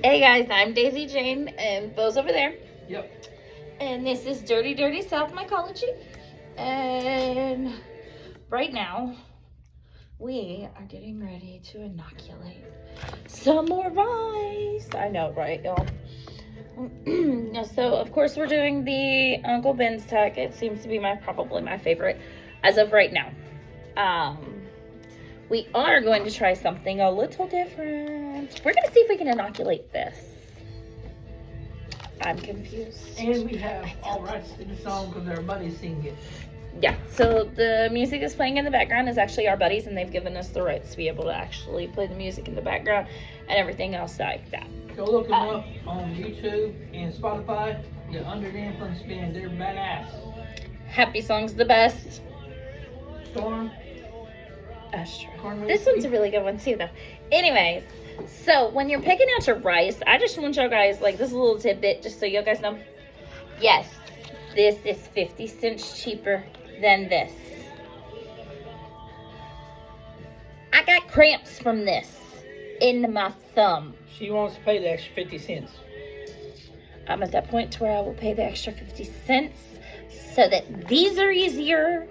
Hey guys, I'm Daisy Jane, and Bo's over there. Yep. And this is Dirty Dirty South Mycology. And right now, we are getting ready to inoculate some more rice. I know, right, y'all? So, of course, we're doing the Uncle Ben's tech. It seems to be probably my favorite as of right now. We are going to try something a little different. We're going to see if we can inoculate this. I'm confused. And we have all rights to the song because our buddies sing it. Yeah, so the music that's playing in the background is actually our buddies, and they've given us the rights to be able to actually play the music in the background and everything else like that. Go look them up on YouTube and Spotify. The Under the Influence Band, they're badass. Happy Song's the best. Storm. That's true. This one's a really good one too, though. Anyways, so when you're picking out your rice, I just want you guys, like, this is a little tidbit, just so you guys know. Yes, this is 50 cents cheaper than this. I got cramps from this in my thumb. She wants to pay the extra 50 cents. I'm at that point where I will pay the extra 50 cents so that these are easier.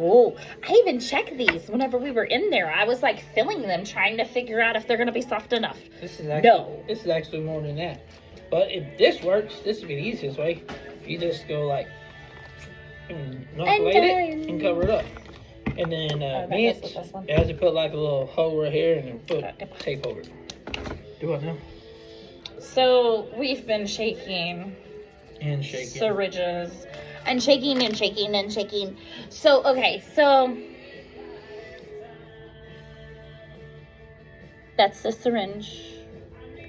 I even checked these whenever we were in there. I was like filling them, trying to figure out if they're going to be soft enough. This is actually more than that. But if this works, this would be the easiest way. You just go like, inoculate it and cover it up. And then mince, it has to put like a little hole right here and then put tape over it. Do what now? So we've been shaking. And shaking. Syringes. And shaking and shaking and shaking. So, okay, so that's the syringe.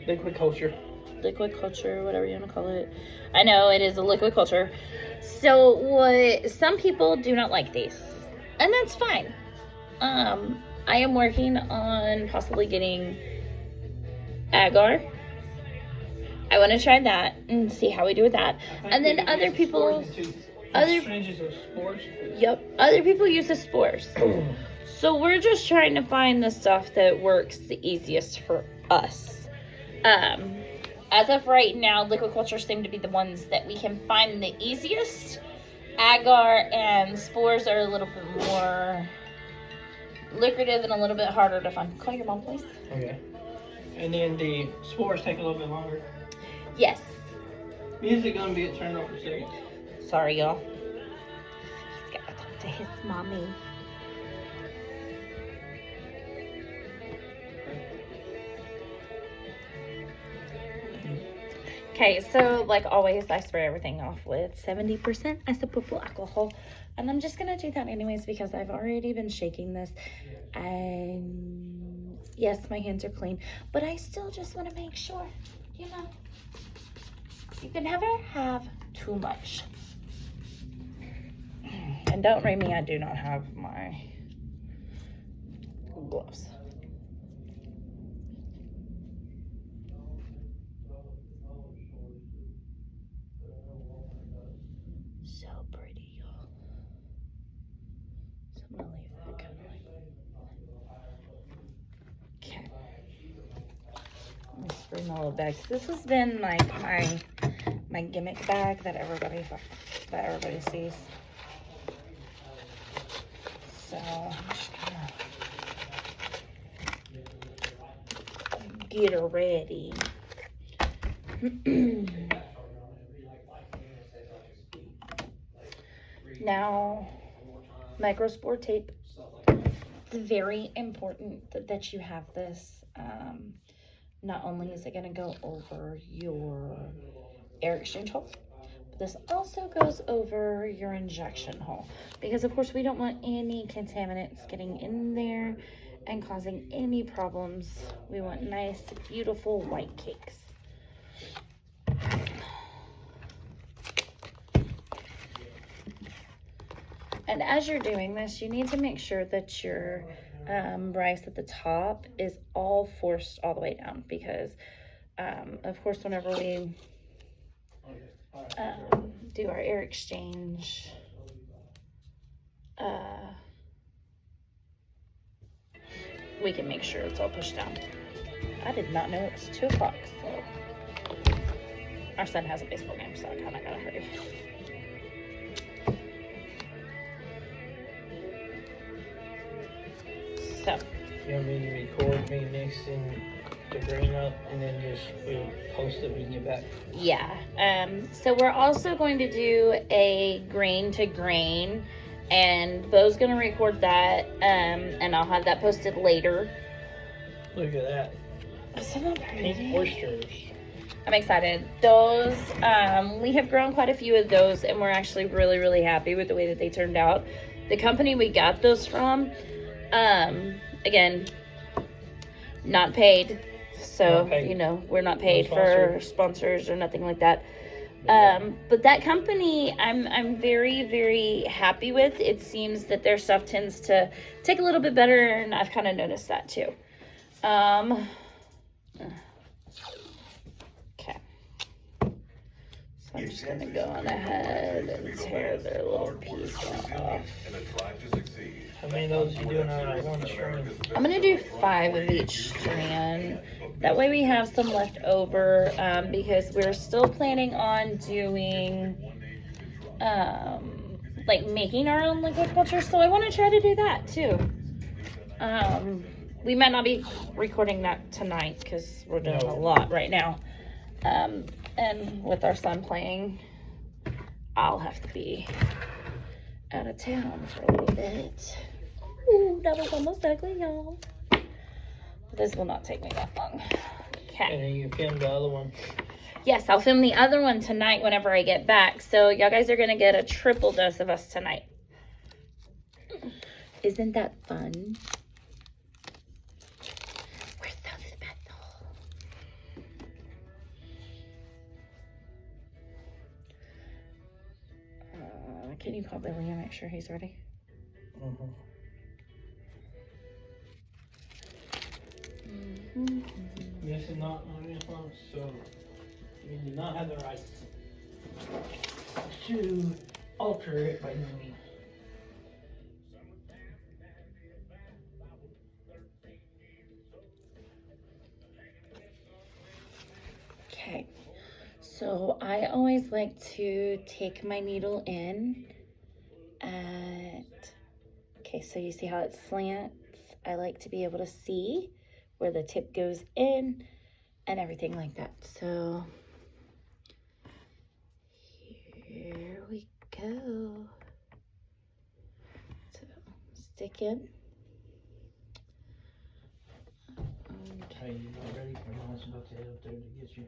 Liquid culture. Liquid culture, whatever you want to call it. I know it is a liquid culture. So, some people do not like these, and that's fine. I am working on possibly getting agar. I want to try that and see how we do with that. And then other people, other people use the spores. So we're just trying to find the stuff that works the easiest for us. As of right now, liquid cultures seem to be the ones that we can find the easiest. Agar and spores are a little bit more lucrative and a little bit harder to find. Call your mom, please. Okay. And then the spores take a little bit longer. Yes. Music gonna be turned off for a second. Sorry, y'all. He's gotta talk to his mommy. Okay, so like always, I spray everything off with 70% isopropyl alcohol. And I'm just gonna do that anyways because I've already been shaking this. And yes, my hands are clean, but I still just wanna make sure, you know. You can never have too much. And don't rate me, I do not have my gloves. So pretty, y'all. So I'm gonna leave that kind of like. Okay. Let me spray my little bag. This has been like my gimmick bag that everybody sees. So I'm just gonna get her ready. Now, microspore tape. It's very important that you have this. Not only is it going to go over your air exchange hole, but this also goes over your injection hole. Because, of course, we don't want any contaminants getting in there and causing any problems. We want nice, beautiful white cakes. And as you're doing this, you need to make sure that your rice at the top is all forced all the way down because, of course, whenever we do our air exchange, we can make sure it's all pushed down. I did not know it was 2 o'clock, so our son has a baseball game, so I kind of gotta hurry. So. You want me to record me mixing the grain up and then just we'll post it when we get back? Yeah. So we're also going to do a grain to grain, and Bo's gonna record that, and I'll have that posted later. Look at that. Isn't that pretty? Pink oysters. I'm excited. Those, we have grown quite a few of those, and we're actually really, really happy with the way that they turned out. The company we got those from, again, not paid. So, you know, we're not paid for sponsors or nothing like that. But that company, I'm very, very happy with. It seems that their stuff tends to take a little bit better, and I've kind of noticed that too. Okay. So I'm just gonna go on ahead and tear their little piece off. How many of those are you doing on one strand? I'm gonna do 5 of each strand. That way we have some left over, because we're still planning on doing, like making our own liquid culture. So I want to try to do that too. We might not be recording that tonight because we're doing a lot right now. And with our son playing, I'll have to be out of town for a little bit. Ooh, that was almost ugly, y'all. This will not take me that long. Okay. And then you film the other one. Yes, I'll film the other one tonight whenever I get back. So y'all guys are going to get a triple dose of us tonight. Isn't that fun? We're so special. Can you call Billy and make sure he's ready? Mm-hmm. This is not on this one, so you do not have the right to alter it by no means. Okay, so I always like to take my needle in at, okay, so you see how it slants? I like to be able to see where the tip goes in and everything like that. So here we go. So stick in. Hey, you not ready? I was about to head up there to get you.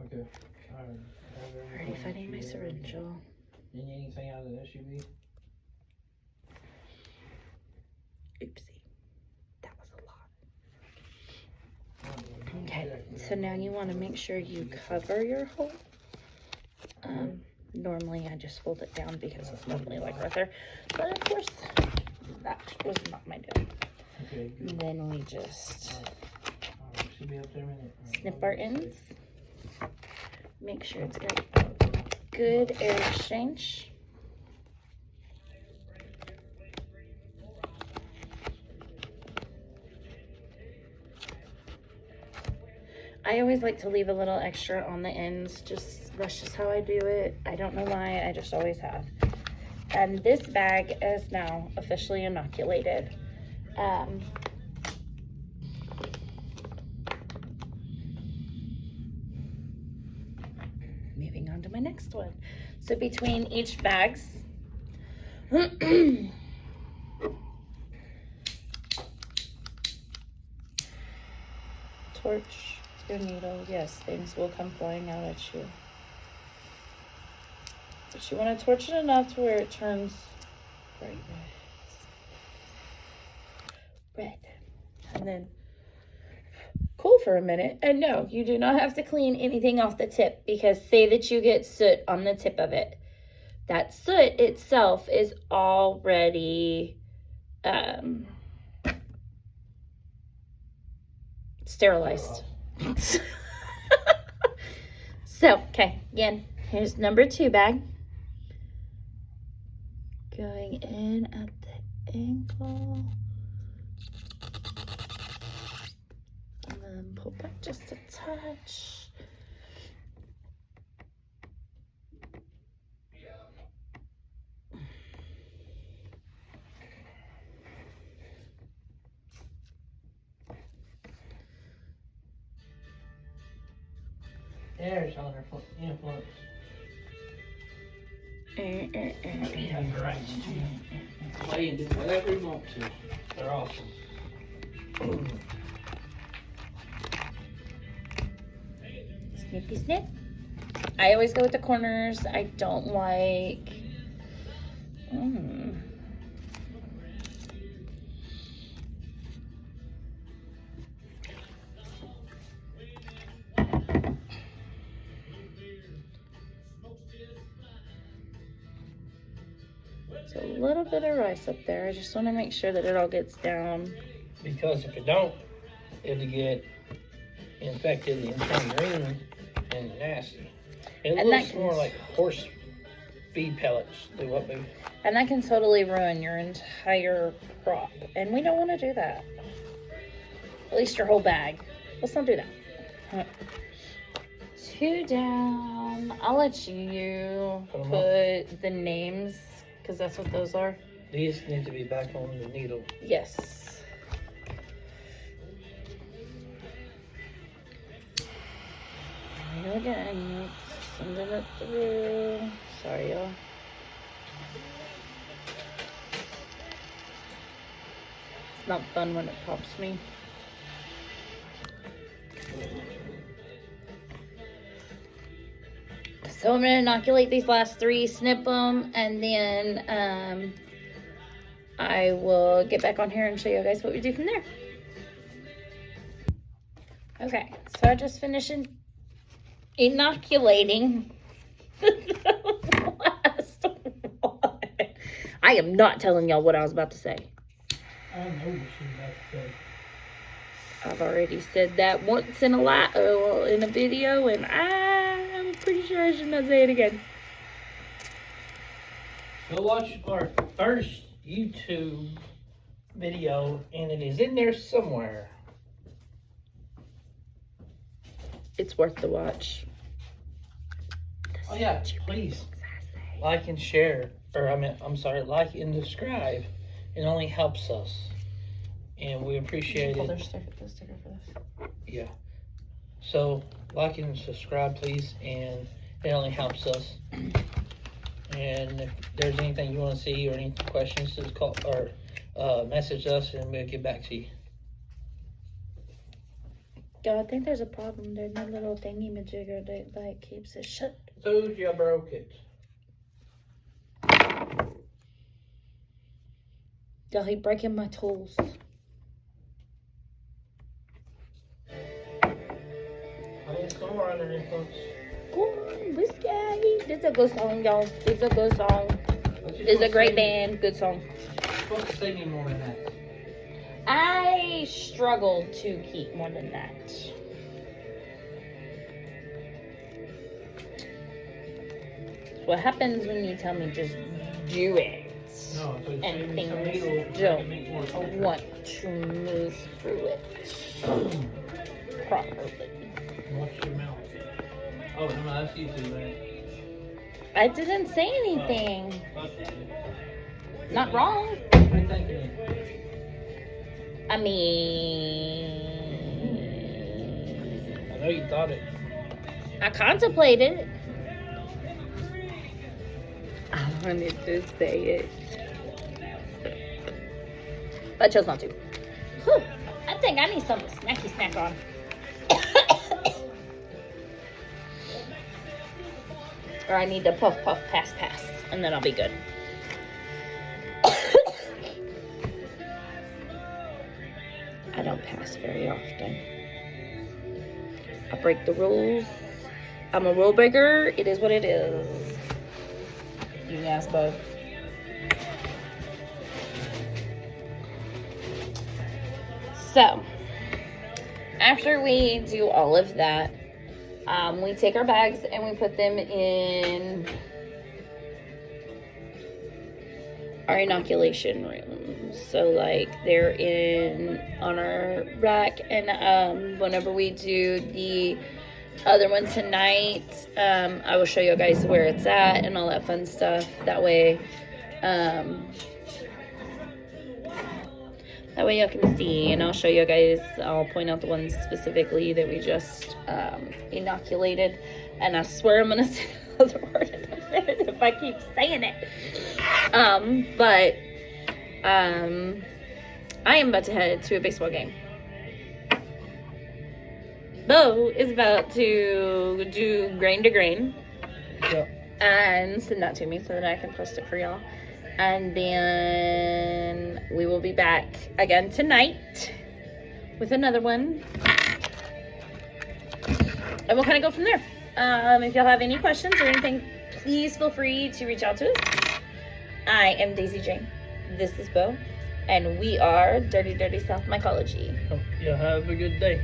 Okay. Alright. Already finding my syringe, y'all. Need anything out of the SUV? Oopsie. That was a lot. Okay, so now you want to make sure you cover your hole. Normally I just fold it down because it's normally like right there. But of course, that was not my doing. Okay, good. And then we just Should be up there in a minute. snip our ends. Make sure it's got good air exchange. I always like to leave a little extra on the ends. That's just how I do it. I don't know why, I just always have. And this bag is now officially inoculated. Moving on to my next one. So between each bags, torch your needle. Yes, things will come flying out at you. But you want to torch it enough to where it turns bright red. And then cool for a minute. And no, you do not have to clean anything off the tip, because say that you get soot on the tip of it. That soot itself is already sterilized. So, okay, again, here's number 2 bag. Going in at the ankle. touch. There's other influence. Yeah, right. Play and do whatever you want to. They're awesome. Snippy snip. I always go with the corners. I don't like... There's a little bit of rice up there. I just want to make sure that it all gets down. Because if it don't, it'll get infected and turn green and nasty. It looks more like horse feed pellets do what they. And that can totally ruin your entire crop. And we don't want to do that. At least your whole bag. Let's not do that. 2 down. I'll let you put the names, because that's what those are. These need to be back on the needle. Yes. There we go again. Sending it through. Sorry, y'all. It's not fun when it pops me. So I'm going to inoculate these last 3, snip them, and then I will get back on here and show you guys what we do from there. Okay, so I just finished inoculating the last one. I am not telling y'all what I was about to say. I know what you're about to say. I've already said that once in a video, and I'm pretty sure I should not say it again. Go watch our first YouTube video, and it is in there somewhere. It's worth the watch. Oh yeah, please like and share, like and subscribe. It only helps us, and we appreciate it. The sticker for this. Yeah. So like and subscribe, please, and it only helps us. And if there's anything you want to see or any questions, just call or message us, and we'll get back to you. Yeah, I think there's a problem. There's no little thingy majigger that keeps it shut. So you broke it. Y'all keep breaking my tools. Whiskey. This is a good song, y'all. This is a good song. This is a great band. Good song. You're supposed to say me more than that. I struggle to keep more than that. It's what happens when you tell me just do it. No, so and things don't want to move through it properly. Watch your mouth. Oh, no, that's you too, man. I didn't say anything. Not wrong. I mean, I know you thought it. I contemplated it. I wanted to say it. But I chose not to. Whew. I think I need something snacky snack on. Or I need to puff puff pass pass, and then I'll be good. I don't pass very often. I break the rules. I'm a rule breaker. It is what it is. You ass bug. So, after we do all of that, we take our bags and we put them in our inoculation room. So like they're in on our rack, and whenever we do the other one tonight, I will show you guys where it's at and all that fun stuff. That way y'all can see, and I'll show you guys. I'll point out the ones specifically that we just inoculated, and I swear I'm gonna say the other word in a minute if I keep saying it. But I am about to head to a baseball game. Bo is about to do grain to grain. Yep. And send that to me so that I can post it for y'all. And then we will be back again tonight with another one. And we'll kind of go from there. If y'all have any questions or anything, please feel free to reach out to us. I am Daisy Jane. This is Bo. And we are Dirty Dirty South Mycology. Y'all have a good day.